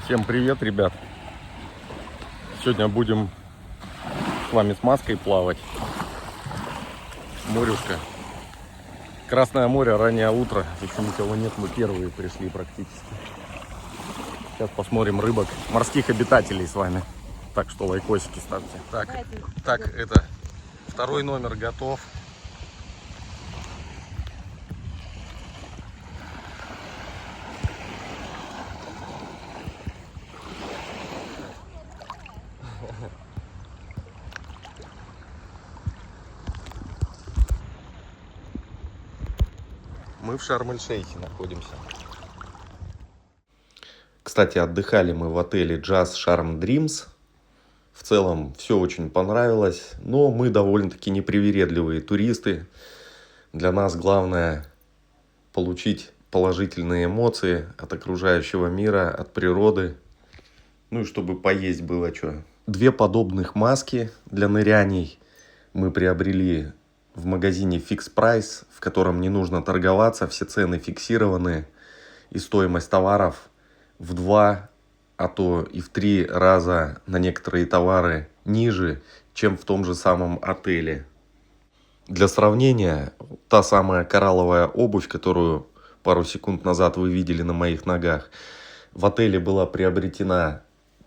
Всем привет, ребят! Сегодня будем с вами с маской плавать. Морюшка. Красное море, раннее утро. Еще никого нет, мы первые пришли практически. Сейчас посмотрим рыбок, морских обитателей с вами. Так что лайкосики ставьте. Так, это второй номер готов. Мы в Шарм-эль-Шейхе находимся. Кстати, отдыхали мы в отеле Jazz Sharm Dreams. В целом все очень понравилось, но мы довольно-таки непривередливые туристы. Для нас главное получить положительные эмоции от окружающего мира, от природы. Ну и чтобы поесть было что. Две подобных маски для ныряний мы приобрели в магазине Fix Price, в котором не нужно торговаться, все цены фиксированы и стоимость товаров в 2, а то и в 3 раза на некоторые товары ниже, чем в том же самом отеле. Для сравнения, та самая коралловая обувь, которую пару секунд назад вы видели на моих ногах, в отеле была приобретена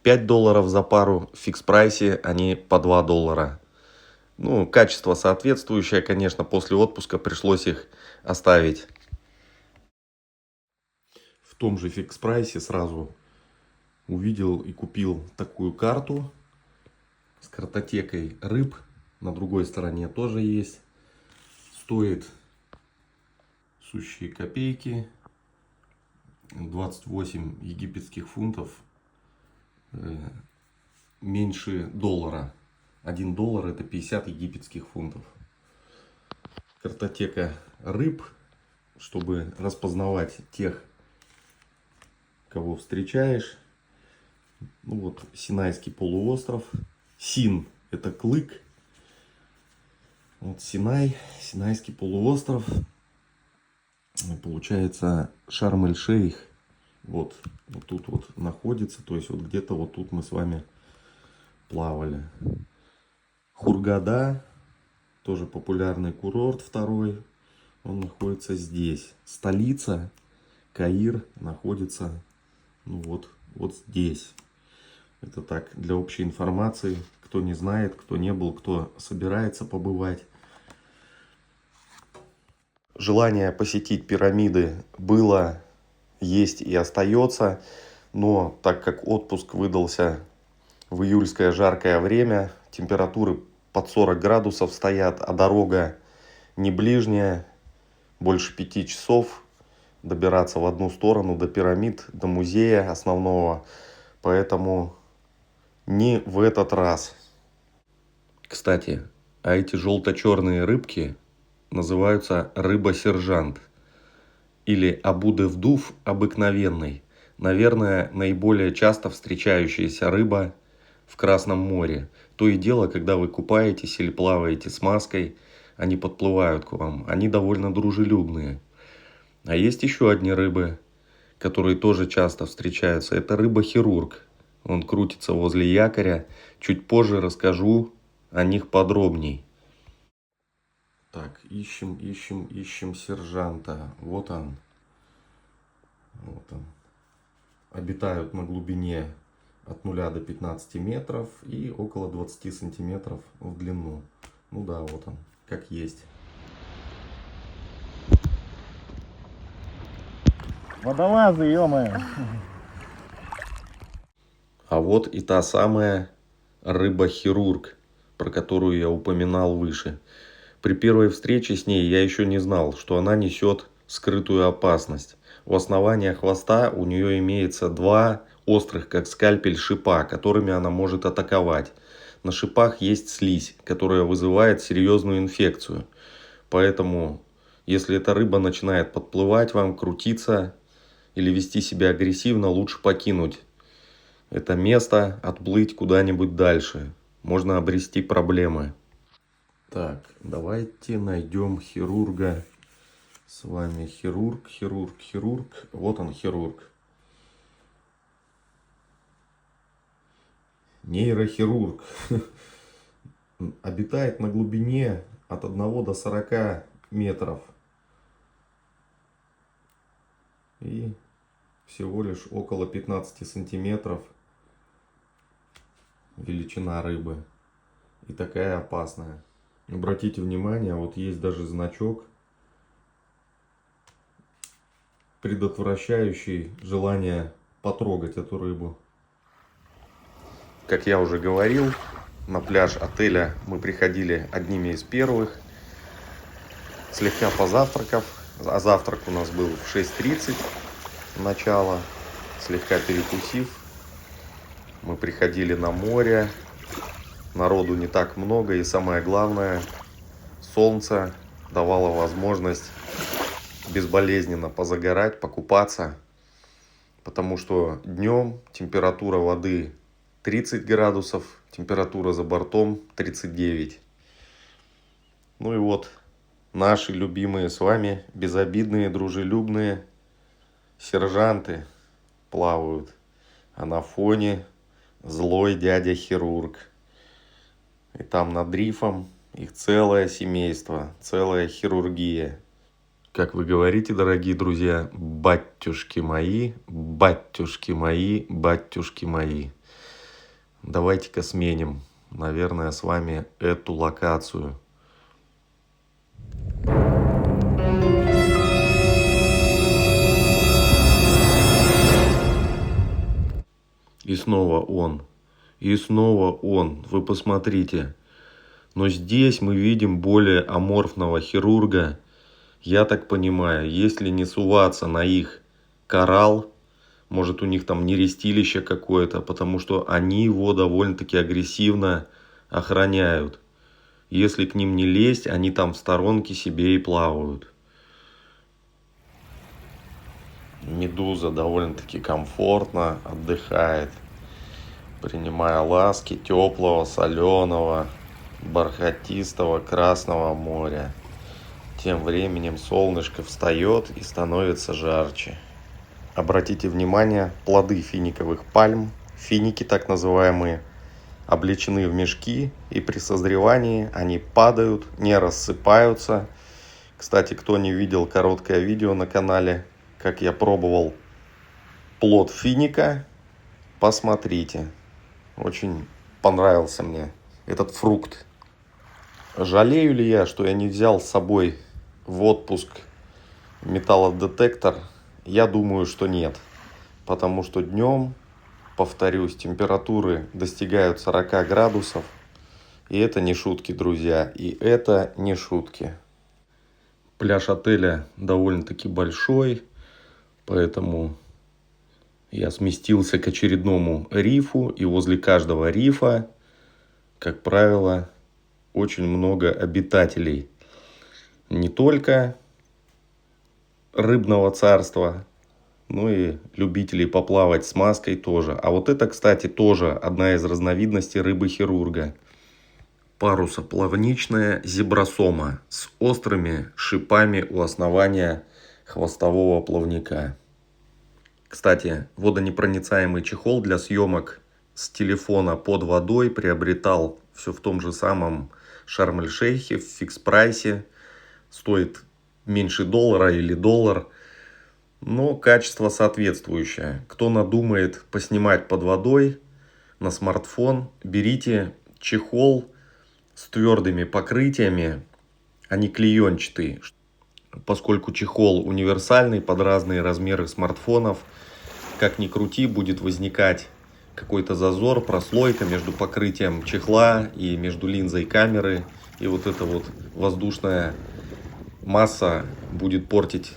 $5 за пару, в Fix Price они по $2. Ну, качество соответствующее, конечно, после отпуска пришлось их оставить. В том же Fix Price сразу увидел и купил такую карту с картотекой рыб. На другой стороне тоже есть. Стоит сущие копейки. 28 египетских фунтов. Меньше доллара. $1 это 50 египетских фунтов. Картотека рыб, чтобы распознавать тех, кого встречаешь. Ну вот Синайский полуостров. Син это клык. Вот Синай, Синайский полуостров. Получается Шарм-эль-Шейх. Вот тут вот находится. То есть вот где-то вот тут мы с вами плавали. Хургада, тоже популярный курорт второй, он находится здесь. Столица, Каир, находится вот здесь. Это так, для общей информации, кто не знает, кто не был, кто собирается побывать. Желание посетить пирамиды было, есть и остается, но так как отпуск выдался в июльское жаркое время, температуры под 40 градусов стоят, а дорога не ближняя, больше 5 часов добираться в одну сторону до пирамид, до музея основного, поэтому не в этот раз. Кстати, а эти желто-черные рыбки называются рыба-сержант или абу-девдуф обыкновенный. Наверное, наиболее часто встречающаяся рыба в Красном море. То и дело, когда вы купаетесь или плаваете с маской, они подплывают к вам. Они довольно дружелюбные. А есть еще одни рыбы, которые тоже часто встречаются. Это рыба-хирург. Он крутится возле якоря. Чуть позже расскажу о них подробней. Так, ищем сержанта. Вот он. Обитают на глубине от 0 до 15 метров и около 20 сантиметров в длину. Ну да, вот он, как есть. Водолазы, ё-моё. А вот и та самая рыба-хирург, про которую я упоминал выше. При первой встрече с ней я еще не знал, что она несет скрытую опасность. У основания хвоста у нее имеется 2 острых, как скальпель, шипа, которыми она может атаковать. На шипах есть слизь, которая вызывает серьезную инфекцию. Поэтому, если эта рыба начинает подплывать вам, крутиться или вести себя агрессивно, лучше покинуть это место, отплыть куда-нибудь дальше. Можно обрести проблемы. Так, давайте найдем хирурга. С вами хирург. Вот он, хирург. Нейрохирург. Обитает на глубине от 1 до 40 метров. И всего лишь около 15 сантиметров величина рыбы. И такая опасная. Обратите внимание, вот есть даже значок, предотвращающий желание потрогать эту рыбу. Как я уже говорил, на пляж отеля мы приходили одними из первых, слегка позавтракав. А завтрак у нас был в 6:30 начало. Слегка перекусив, мы приходили на море. Народу не так много, и самое главное, солнце давало возможность безболезненно позагорать, покупаться. Потому что днем температура воды 30 градусов, температура за бортом 39. Ну и вот наши любимые с вами безобидные, дружелюбные сержанты плавают. А на фоне злой дядя-хирург. И там над рифом их целое семейство, целая хирургия. Как вы говорите, дорогие друзья, батюшки мои, батюшки мои, батюшки мои. Давайте-ка сменим, наверное, с вами эту локацию. И снова он. И снова он. Вы посмотрите. Но здесь мы видим более аморфного хирурга. Я так понимаю, если не суваться на их коралл, может у них там нерестилище какое-то, потому что они его довольно-таки агрессивно охраняют. Если к ним не лезть, они там в сторонке себе и плавают. Медуза довольно-таки комфортно отдыхает, принимая ласки теплого, соленого, бархатистого Красного моря. Тем временем солнышко встает и становится жарче. Обратите внимание, плоды финиковых пальм, финики так называемые, облечены в мешки, и при созревании они падают, не рассыпаются. Кстати, кто не видел короткое видео на канале, как я пробовал плод финика, посмотрите. Очень понравился мне этот фрукт. Жалею ли я, что я не взял с собой в отпуск металлодетектор? Я думаю, что нет. Потому что днем, повторюсь, температуры достигают 40 градусов. И это не шутки, друзья. И это не шутки. Пляж отеля довольно-таки большой. Поэтому я сместился к очередному рифу. И возле каждого рифа, как правило, очень много обитателей. Не только рыбного царства, но и любителей поплавать с маской тоже. А вот это, кстати, тоже одна из разновидностей рыбы-хирурга. Парусоплавничная зебросома с острыми шипами у основания хвостового плавника. Кстати, водонепроницаемый чехол для съемок с телефона под водой приобретал все в том же самом Шарм-эль-Шейхе в фикс-прайсе. Стоит меньше $1 или $1, но качество соответствующее. Кто надумает поснимать под водой на смартфон, берите чехол с твердыми покрытиями, а не клеенчатый, поскольку чехол универсальный под разные размеры смартфонов. Как ни крути, будет возникать какой-то зазор, прослойка между покрытием чехла и между линзой камеры. И вот эта вот воздушная масса будет портить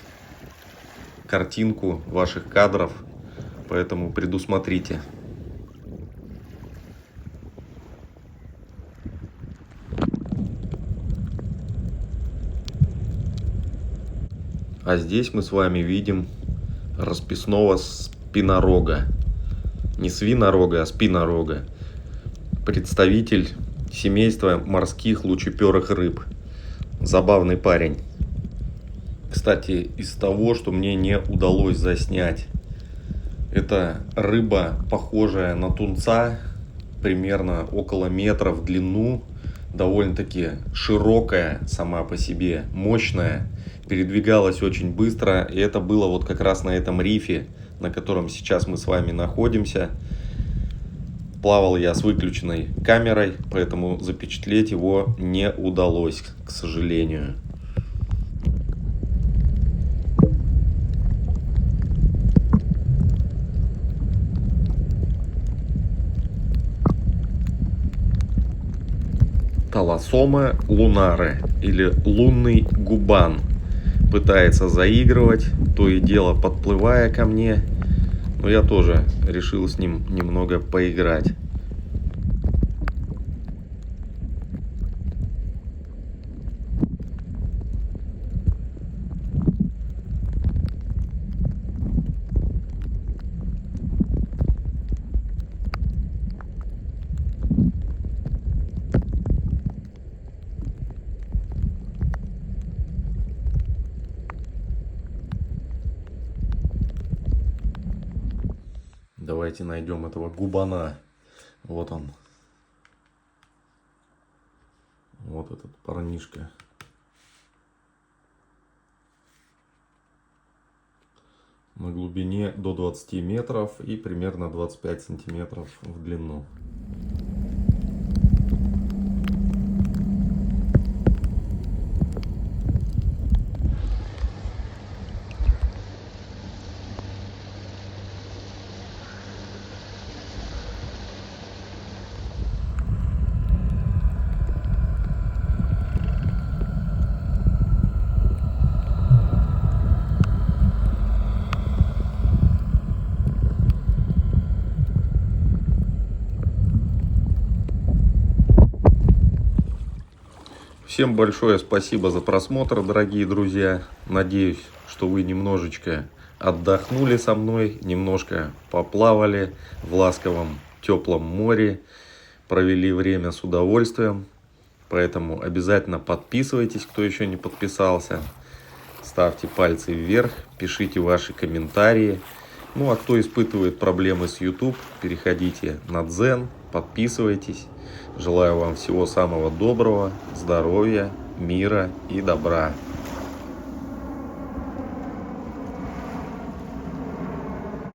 картинку ваших кадров. Поэтому предусмотрите. А здесь мы с вами видим расписного спинорога. Не свинорога, а спинорога. Представитель семейства морских лучеперых рыб. Забавный парень. Кстати, из того, что мне не удалось заснять, это рыба, похожая на тунца, примерно около метра в длину, довольно-таки широкая сама по себе, мощная, передвигалась очень быстро, и это было вот как раз на этом рифе, на котором сейчас мы с вами находимся. Плавал я с выключенной камерой, поэтому запечатлеть его не удалось, к сожалению. Талассома лунаре или лунный губан пытается заигрывать, то и дело подплывая ко мне, но я тоже решил с ним немного поиграть. Давайте найдем этого губана. Вот он. Вот этот парнишка. На глубине до 20 метров и примерно 25 сантиметров в длину. Всем большое спасибо за просмотр, дорогие друзья. Надеюсь, что вы немножечко отдохнули со мной, немножко поплавали в ласковом теплом море, провели время с удовольствием. Поэтому обязательно подписывайтесь, кто еще не подписался. Ставьте пальцы вверх, пишите ваши комментарии. Ну а кто испытывает проблемы с YouTube, переходите на Дзен, подписывайтесь. Желаю вам всего самого доброго, здоровья, мира и добра.